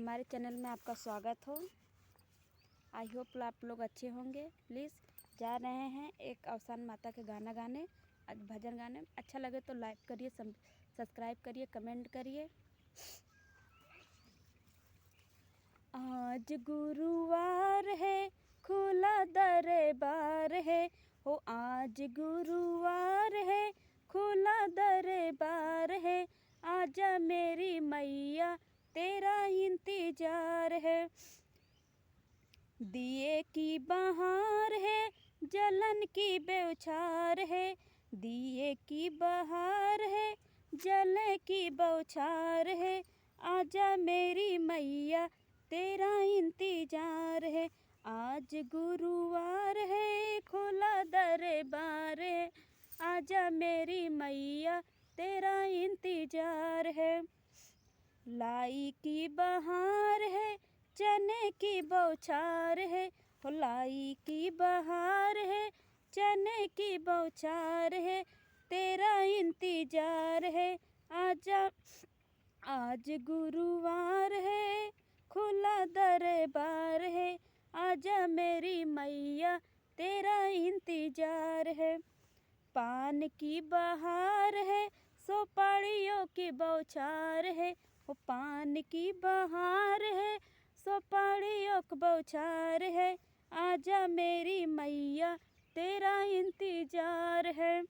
हमारे चैनल में आपका स्वागत हो। आई होप आप लोग अच्छे होंगे। प्लीज़ जा रहे हैं एक अवसान माता के गाना गाने, भजन गाने। अच्छा लगे तो लाइक करिए, सब्सक्राइब करिए, कमेंट करिए। आज गुरुवार है, खुला दरबार है हो। आज गुरुवार है, खुला दरबार है। आजा मेरी मैया, तेरा इंतजार है। दिए की बहार है, जलन की बौछार है। दिए की बहार है, जले की बौछार है। आजा मेरी मैया, तेरा इंतजार है। आज गुरुवार है, खुला दरबार है। आजा मेरी मैया, तेरा इंतजार है। लाई की बहार है, चने की बौछार है हो। लाई की बहार है, चने की बौछार है। तेरा इंतजार है। आजा आज गुरुवार है, खुला दरबार है। आजा मेरी मैया, तेरा इंतजार है। पान की बहार है, सुपारियों की बौछार है हो। पान की बहार है, सुपारियों की बौछार है। आजा मेरी मैया, तेरा इंतजार है।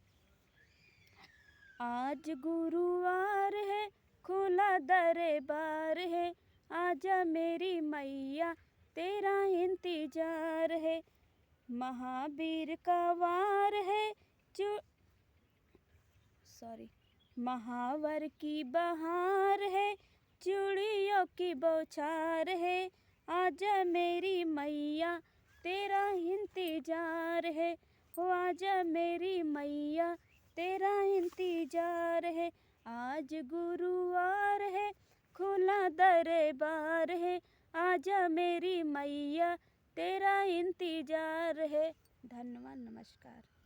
आज गुरुवार है, खुला दरबार है। आजा मेरी मैया, तेरा इंतजार है। महावीर का वार है, महावर की बहार है, चूड़ियों की बौछार है। आजा मेरी मैया, तेरा इंतजार है हो। आजा मेरी मैया, तेरा इंतजार है। आज गुरुवार है, खुला दरबार है। आजा मेरी मैया, तेरा इंतजार है। धन्यवाद, नमस्कार।